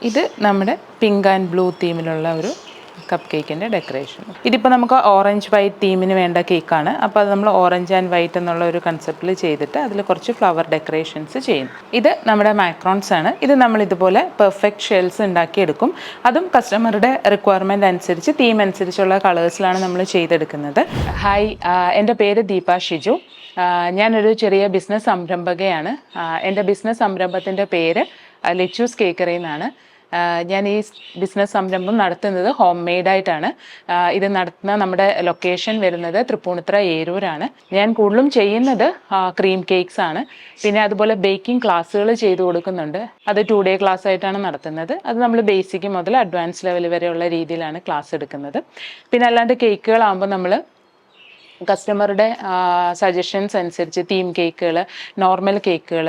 ഇത് നമ്മുടെ pink and blue തീമിലുള്ള ഒരു കപ്പ് കേക്കിൻ്റെ ഡെക്കറേഷൻ. ഇതിപ്പോൾ നമുക്ക് ഓറഞ്ച് വൈറ്റ് തീമിന് വേണ്ട കേക്കാണ്. അപ്പോൾ അത് നമ്മൾ ഓറഞ്ച് ആൻഡ് വൈറ്റ് എന്നുള്ള ഒരു കൺസെപ്റ്റിൽ ചെയ്തിട്ട് അതിൽ കുറച്ച് ഫ്ലവർ ഡെക്കറേഷൻസ് ചെയ്യും. ഇത് നമ്മുടെ മാക്രോൺസ് ആണ്. ഇത് നമ്മൾ ഇതുപോലെ പെർഫെക്റ്റ് ഷെൽസ് ഉണ്ടാക്കിയെടുക്കും. അതും കസ്റ്റമറുടെ റിക്വയർമെൻറ്റ് അനുസരിച്ച് തീം അനുസരിച്ചുള്ള കളേഴ്സിലാണ് നമ്മൾ ചെയ്തെടുക്കുന്നത്. ഹായ്, എൻ്റെ പേര് ദീപ ഷിജു. ഞാനൊരു ചെറിയ ബിസിനസ് സംരംഭകയാണ്. എൻ്റെ ബിസിനസ് സംരംഭത്തിൻ്റെ പേര് ലെച്ചൂസ് കേക്കറി എന്നാണ്. ഞാൻ ഈ ബിസിനസ് സംരംഭം നടത്തുന്നത് ഹോം മെയ്ഡായിട്ടാണ്. ഇത് നടത്തുന്ന നമ്മുടെ ലൊക്കേഷൻ വരുന്നത് തൃപ്പൂണിത്തുറ ഏരൂരാണ്. ഞാൻ കൂടുതലും ചെയ്യുന്നത് ക്രീം കേക്ക്സ് ആണ്. പിന്നെ അതുപോലെ ബേക്കിംഗ് ക്ലാസ്സുകൾ ചെയ്തു കൊടുക്കുന്നുണ്ട്. അത് 2 day ക്ലാസ് ആയിട്ടാണ് നടത്തുന്നത്. അത് നമ്മൾ ബേസിക് മുതൽ അഡ്വാൻസ് ലെവൽ വരെയുള്ള രീതിയിലാണ് ക്ലാസ് എടുക്കുന്നത്. പിന്നെ അല്ലാണ്ട് കേക്കുകളാകുമ്പോൾ നമ്മൾ കസ്റ്റമറുടെ സജഷൻസ് അനുസരിച്ച് തീം കേക്കുകൾ, നോർമൽ കേക്കുകൾ,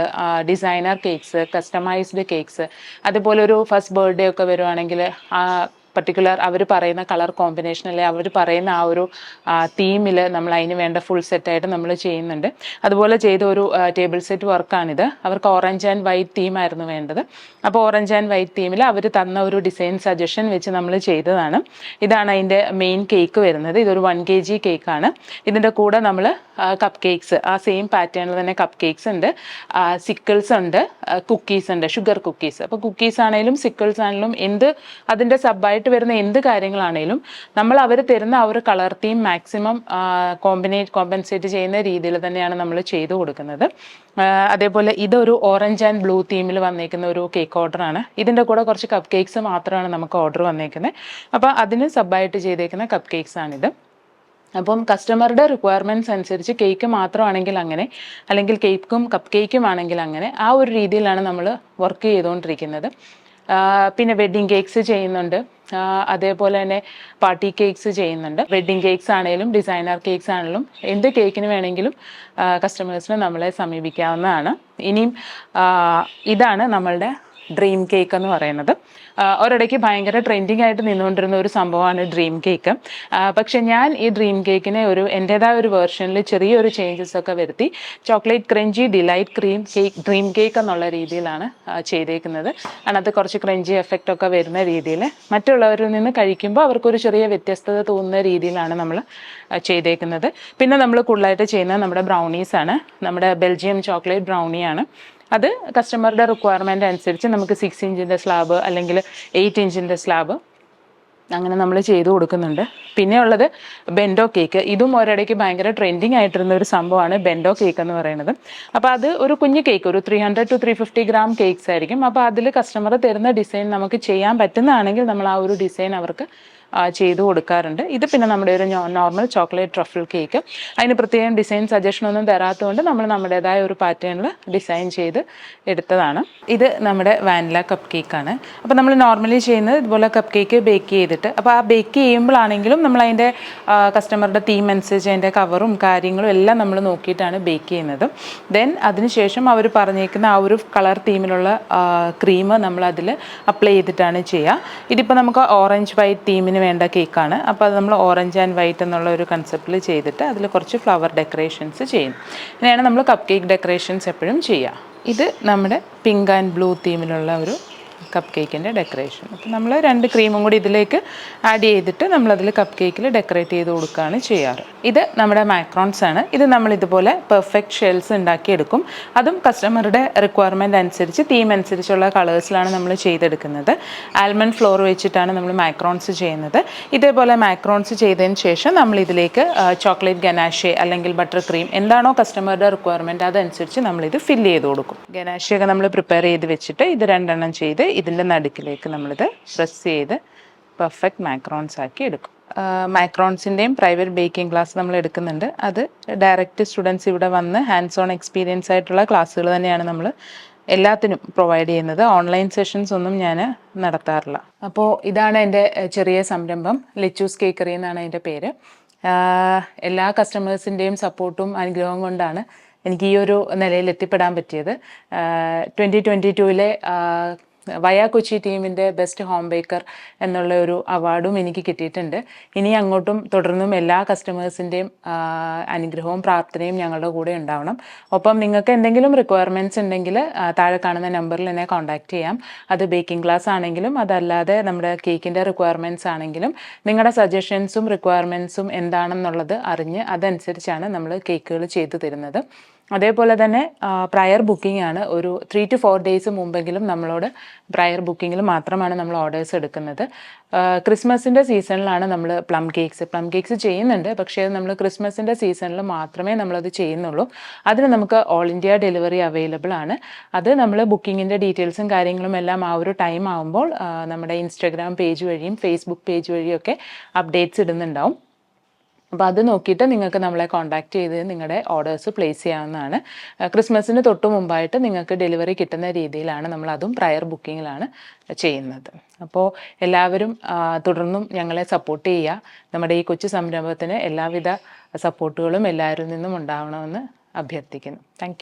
ഡിസൈനർ കേക്ക്സ്, കസ്റ്റമൈസ്ഡ് കേക്ക്സ്, അതുപോലെ ഒരു ഫസ്റ്റ് ബർത്ത്ഡേ ഒക്കെ വരുവാണെങ്കിൽ പർട്ടിക്കുലർ അവർ പറയുന്ന കളർ കോമ്പിനേഷൻ അല്ലെങ്കിൽ അവർ പറയുന്ന ആ ഒരു തീമിൽ നമ്മൾ അതിന് വേണ്ട ഫുൾ സെറ്റായിട്ട് നമ്മൾ ചെയ്യുന്നുണ്ട്. അതുപോലെ ചെയ്ത ഒരു ടേബിൾ സെറ്റ് വർക്കാണിത്. അവർക്ക് ഓറഞ്ച് ആൻഡ് വൈറ്റ് തീമായിരുന്നു വേണ്ടത്. അപ്പോൾ ഓറഞ്ച് ആൻഡ് വൈറ്റ് തീമിൽ അവർ തന്ന ഒരു ഡിസൈൻ സജഷൻ വെച്ച് നമ്മൾ ചെയ്തതാണ്. ഇതാണ് അതിൻ്റെ മെയിൻ കേക്ക് വരുന്നത്. ഇതൊരു 1 kg കേക്കാണ്. ഇതിൻ്റെ കൂടെ നമ്മൾ കപ്പ് കേക്ക്സ്, ആ സെയിം പാറ്റേണിൽ തന്നെ കപ്പ് കേക്ക്സ് ഉണ്ട്, സിക്കിൾസ് ഉണ്ട്, കുക്കീസ് ഉണ്ട്, ഷുഗർ കുക്കീസ്. അപ്പോൾ കുക്കീസ് ആണെങ്കിലും സിക്കിൾസ് ആണെങ്കിലും അതിൻ്റെ സബ്ബായിട്ട് വരുന്ന എന്ത് കാര്യങ്ങളാണേലും നമ്മൾ അവർ തരുന്ന ആ ഒരു കളർ തീം മാക്സിമം കോമ്പൻസേറ്റ് ചെയ്യുന്ന രീതിയിൽ തന്നെയാണ് നമ്മൾ ചെയ്തു കൊടുക്കുന്നത്. അതേപോലെ ഇതൊരു ഓറഞ്ച് ആൻഡ് ബ്ലൂ തീമിൽ വന്നേക്കുന്ന ഒരു കേക്ക് ഓർഡറാണ്. ഇതിൻ്റെ കൂടെ കുറച്ച് കപ്പ് കേക്ക്സ് മാത്രമാണ് നമുക്ക് ഓർഡർ വന്നേക്കുന്നത്. അപ്പോൾ അതിന് സബ്ബായിട്ട് ചെയ്തേക്കുന്ന കപ്പ് കേക്ക്സ് ആണിത്. അപ്പം കസ്റ്റമറുടെ റിക്വയർമെൻറ്റ്സ് അനുസരിച്ച് കേക്ക് മാത്രമാണെങ്കിൽ അങ്ങനെ, അല്ലെങ്കിൽ കേക്കും കപ്പ് കേക്കും ആണെങ്കിൽ അങ്ങനെ, ആ ഒരു രീതിയിലാണ് നമ്മൾ വർക്ക് ചെയ്തുകൊണ്ടിരിക്കുന്നത്. പിന്നെ വെഡ്ഡിങ് കേക്ക്സ് ചെയ്യുന്നുണ്ട്. അതേപോലെ തന്നെ പാർട്ടി കേക്ക്സ് ചെയ്യുന്നുണ്ട്. വെഡ്ഡിങ് കേക്ക്സ് ആണെങ്കിലും ഡിസൈനർ കേക്ക്സ് ആണെങ്കിലും എന്ത് കേക്കിന് വേണമെങ്കിലും കസ്റ്റമേഴ്സിനെ നമ്മളെ സമീപിക്കാവുന്നതാണ്. ഇനിയും ഇതാണ് നമ്മളുടെ ഡ്രീം കേക്ക് എന്ന് പറയുന്നത്. ഒരിടയ്ക്ക് ഭയങ്കര ട്രെൻഡിങ് ആയിട്ട് നിന്നുകൊണ്ടിരുന്ന ഒരു സംഭവമാണ് ഡ്രീം കേക്ക്. പക്ഷെ ഞാൻ ഈ ഡ്രീം കേക്കിനെ എൻ്റേതായ ഒരു വേർഷനിൽ ചെറിയൊരു ചേഞ്ചസ് ഒക്കെ വരുത്തി chocolate crunchy delight cream cake dream cake എന്നുള്ള രീതിയിലാണ് ചെയ്തേക്കുന്നത്. അതിനകത്ത് കുറച്ച് ക്രഞ്ചി എഫക്റ്റ് ഒക്കെ വരുന്ന രീതിയിൽ മറ്റുള്ളവരിൽ നിന്ന് കഴിക്കുമ്പോൾ അവർക്കൊരു ചെറിയ വ്യത്യസ്തത തോന്നുന്ന രീതിയിലാണ് നമ്മൾ ചെയ്തേക്കുന്നത്. പിന്നെ നമ്മൾ കൂടുതലായിട്ട് ചെയ്യുന്നത് നമ്മുടെ ബ്രൗണീസാണ്. നമ്മുടെ ബെൽജിയം ചോക്ലേറ്റ് ബ്രൗണിയാണ്. അത് കസ്റ്റമറുടെ റിക്വയർമെൻറ്റ് അനുസരിച്ച് നമുക്ക് 6 ഇഞ്ചിൻ്റെ സ്ലാബ് അല്ലെങ്കിൽ 8 ഇഞ്ചിൻ്റെ സ്ലാബ് അങ്ങനെ നമ്മൾ ചെയ്തു കൊടുക്കുന്നുണ്ട്. പിന്നെ ഉള്ളത് ബെൻഡോ കേക്ക്. ഇതും ഒരിടയ്ക്ക് ഭയങ്കര ട്രെൻഡിങ് ആയിട്ടിരുന്ന ഒരു സംഭവമാണ് ബെൻഡോ കേക്ക് എന്ന് പറയുന്നത്. അപ്പോൾ അത് ഒരു കുഞ്ഞു കേക്ക്, ഒരു 300 to 350 gram കേക്ക്സ് ആയിരിക്കും. അപ്പോൾ അതിൽ കസ്റ്റമർ തരുന്ന ഡിസൈൻ നമുക്ക് ചെയ്യാൻ പറ്റുന്നതാണെങ്കിൽ നമ്മൾ ആ ഒരു ഡിസൈൻ അവർക്ക് ചെയ്തു കൊടുക്കാറുണ്ട്. ഇത് പിന്നെ നമ്മുടെ ഒരു നോർമൽ ചോക്ലേറ്റ് ട്രഫിൾ കേക്ക്. അതിന് പ്രത്യേകം ഡിസൈൻ സജഷനൊന്നും തരാത്തതുകൊണ്ട് നമ്മൾ നമ്മുടേതായ ഒരു പാറ്റേണിൽ ഡിസൈൻ ചെയ്ത് എടുത്തതാണ്. ഇത് നമ്മുടെ വാനില കപ്പ് കേക്കാണ്. അപ്പോൾ നമ്മൾ നോർമലി ചെയ്യുന്നത് ഇതുപോലെ കപ്പ് കേക്ക് ബേക്ക് ചെയ്തിട്ട്, അപ്പോൾ ആ ബേക്ക് ചെയ്യുമ്പോഴാണെങ്കിലും നമ്മൾ അതിൻ്റെ കസ്റ്റമറുടെ തീം അനുസരിച്ച് അതിൻ്റെ കവറും കാര്യങ്ങളും എല്ലാം നമ്മൾ നോക്കിയിട്ടാണ് ബേക്ക് ചെയ്യുന്നത്. ദെൻ അതിനുശേഷം അവർ പറഞ്ഞേക്കുന്ന ആ ഒരു കളർ തീമിലുള്ള ക്രീം നമ്മൾ അതിൽ അപ്ലൈ ചെയ്തിട്ടാണ് ചെയ്യുക. ഇതിപ്പോൾ നമുക്ക് ഓറഞ്ച് വൈറ്റ് തീമിന് വേണ്ട കേക്കാണ്. അപ്പോൾ അത് നമ്മൾ ഓറഞ്ച് ആൻഡ് വൈറ്റ് എന്നുള്ള ഒരു കൺസെപ്റ്റിൽ ചെയ്തിട്ട് അതിൽ കുറച്ച് ഫ്ലവർ ഡെക്കറേഷൻസ് ചെയ്യും. ഇങ്ങനെയാണ് നമ്മൾ കപ്പ് കേക്ക് ഡെക്കറേഷൻസ് എപ്പോഴും ചെയ്യുക. ഇത് നമ്മുടെ പിങ്ക് ആൻഡ് ബ്ലൂ തീമിലുള്ള ഒരു കപ്പ് കേക്കിൻ്റെ ഡെക്കറേഷൻ. അപ്പോൾ നമ്മൾ 2 ക്രീമും കൂടി ഇതിലേക്ക് ആഡ് ചെയ്തിട്ട് നമ്മളതിൽ കപ്പ് കേക്കിൽ ഡെക്കറേറ്റ് ചെയ്ത് കൊടുക്കുകയാണ് ചെയ്യാറ്. ഇത് നമ്മുടെ മാക്രോൺസ് ആണ്. ഇത് നമ്മൾ ഇതുപോലെ പെർഫെക്റ്റ് ഷെൽസ് ഉണ്ടാക്കിയെടുക്കും. അതും കസ്റ്റമറുടെ റിക്വയർമെൻറ്റ് അനുസരിച്ച് തീം അനുസരിച്ചുള്ള കളേഴ്സിലാണ് നമ്മൾ ചെയ്തെടുക്കുന്നത്. ആൽമണ്ട് ഫ്ലോർ വെച്ചിട്ടാണ് നമ്മൾ മാക്രോൺസ് ചെയ്യുന്നത്. ഇതേപോലെ മാക്രോൺസ് ചെയ്തതിന് ശേഷം നമ്മൾ ഇതിലേക്ക് ചോക്ലേറ്റ് ഗനാഷെ അല്ലെങ്കിൽ ബട്ടർ ക്രീം എന്താണോ കസ്റ്റമറുടെ റിക്വയർമെൻറ്റ് അതനുസരിച്ച് നമ്മളിത് ഫില്ല് ചെയ്ത് കൊടുക്കും. ഗനാഷയൊക്കെ നമ്മൾ പ്രിപ്പയർ ചെയ്ത് വെച്ചിട്ട് ഇത് 2 എണ്ണം ചെയ്ത് ഇതിൻ്റെ നടുക്കിലേക്ക് നമ്മളിത് പ്രസ് ചെയ്ത് പെർഫെക്റ്റ് മാക്രോൺസ് ആക്കി എടുക്കും. മാക്രോൺസിൻ്റെയും പ്രൈവറ്റ് ബേക്കിംഗ് ക്ലാസ് നമ്മൾ എടുക്കുന്നുണ്ട്. അത് ഡയറക്റ്റ് സ്റ്റുഡൻസ് ഇവിടെ വന്ന് ഹാൻഡ്സ് ഓൺ എക്സ്പീരിയൻസ് ആയിട്ടുള്ള ക്ലാസ്സുകൾ തന്നെയാണ് നമ്മൾ എല്ലാത്തിനും പ്രൊവൈഡ് ചെയ്യുന്നത്. ഓൺലൈൻ സെഷൻസ് ഒന്നും ഞാൻ നടത്താറില്ല. അപ്പോൾ ഇതാണ് എൻ്റെ ചെറിയ സംരംഭം. ലെച്ചൂസ് കേക്കറി എന്നാണ് അതിൻ്റെ പേര്. എല്ലാ കസ്റ്റമേഴ്സിൻ്റെയും സപ്പോർട്ടും അനുഗ്രഹവും കൊണ്ടാണ് എനിക്ക് ഈ ഒരു നിലയിൽ എത്തിപ്പെടാൻ പറ്റിയത്. 2022 വയ കൊച്ചി ടീമിൻ്റെ ബെസ്റ്റ് ഹോം ബേക്കർ എന്നുള്ള ഒരു അവാർഡും എനിക്ക് കിട്ടിയിട്ടുണ്ട്. ഇനി അങ്ങോട്ടും തുടർന്നും എല്ലാ കസ്റ്റമേഴ്സിൻ്റെയും അനുഗ്രഹവും പ്രാർത്ഥനയും ഞങ്ങളുടെ കൂടെ ഉണ്ടാവണം. ഒപ്പം നിങ്ങൾക്ക് എന്തെങ്കിലും റിക്വയർമെൻറ്റ്സ് ഉണ്ടെങ്കിൽ താഴെ കാണുന്ന നമ്പറിൽ എന്നെ കോൺടാക്റ്റ് ചെയ്യാം. അത് ബേക്കിംഗ് ക്ലാസ് ആണെങ്കിലും അതല്ലാതെ നമ്മുടെ കേക്കിൻ്റെ റിക്വയർമെൻറ്റ്സ് ആണെങ്കിലും നിങ്ങളുടെ സജഷൻസും റിക്വയർമെൻറ്റ്സും എന്താണെന്നുള്ളത് അറിഞ്ഞ് അതനുസരിച്ചാണ് നമ്മൾ കേക്കുകൾ ചെയ്തു തരുന്നത്. അതേപോലെ തന്നെ പ്രയർ ബുക്കിംഗ് ആണ്. ഒരു 3 to 4 ഡേയ്സ് മുമ്പെങ്കിലും നമ്മളോട് പ്രയർ ബുക്കിങ്ങിൽ മാത്രമാണ് നമ്മൾ ഓർഡേഴ്സ് എടുക്കുന്നത്. ക്രിസ്മസിൻ്റെ സീസണിലാണ് നമ്മൾ പ്ലം കേക്ക്സ് ചെയ്യുന്നുണ്ട്. പക്ഷേ നമ്മൾ ക്രിസ്മസിൻ്റെ സീസണിൽ മാത്രമേ നമ്മളത് ചെയ്യുന്നുള്ളൂ. അതിന് നമുക്ക് ഓൾ ഇന്ത്യ ഡെലിവറി അവൈലബിൾ ആണ്. അത് നമ്മൾ ബുക്കിങ്ങിൻ്റെ ഡീറ്റെയിൽസും കാര്യങ്ങളും എല്ലാം ആ ഒരു ടൈം ആകുമ്പോൾ നമ്മുടെ ഇൻസ്റ്റാഗ്രാം പേജ് വഴിയും ഫേസ്ബുക്ക് പേജ് വഴിയൊക്കെ അപ്ഡേറ്റ്സ് ഇടുന്നുണ്ടാവും. അപ്പോൾ അത് നോക്കിയിട്ട് നിങ്ങൾക്ക് നമ്മളെ കോൺടാക്റ്റ് ചെയ്ത് നിങ്ങളുടെ ഓർഡേഴ്സ് പ്ലേസ് ചെയ്യാവുന്നതാണ്. ക്രിസ്മസിന് തൊട്ട് മുമ്പായിട്ട് നിങ്ങൾക്ക് ഡെലിവറി കിട്ടുന്ന രീതിയിലാണ് നമ്മളതും പ്രയർ ബുക്കിങ്ങിലാണ് ചെയ്യുന്നത്. അപ്പോൾ എല്ലാവരും തുടർന്നും ഞങ്ങളെ സപ്പോർട്ട് ചെയ്യുക. നമ്മുടെ ഈ കൊച്ചു സംരംഭത്തിന് എല്ലാവിധ സപ്പോർട്ടുകളും എല്ലാവരിൽ നിന്നും ഉണ്ടാവണമെന്ന് അഭ്യർത്ഥിക്കുന്നു. താങ്ക്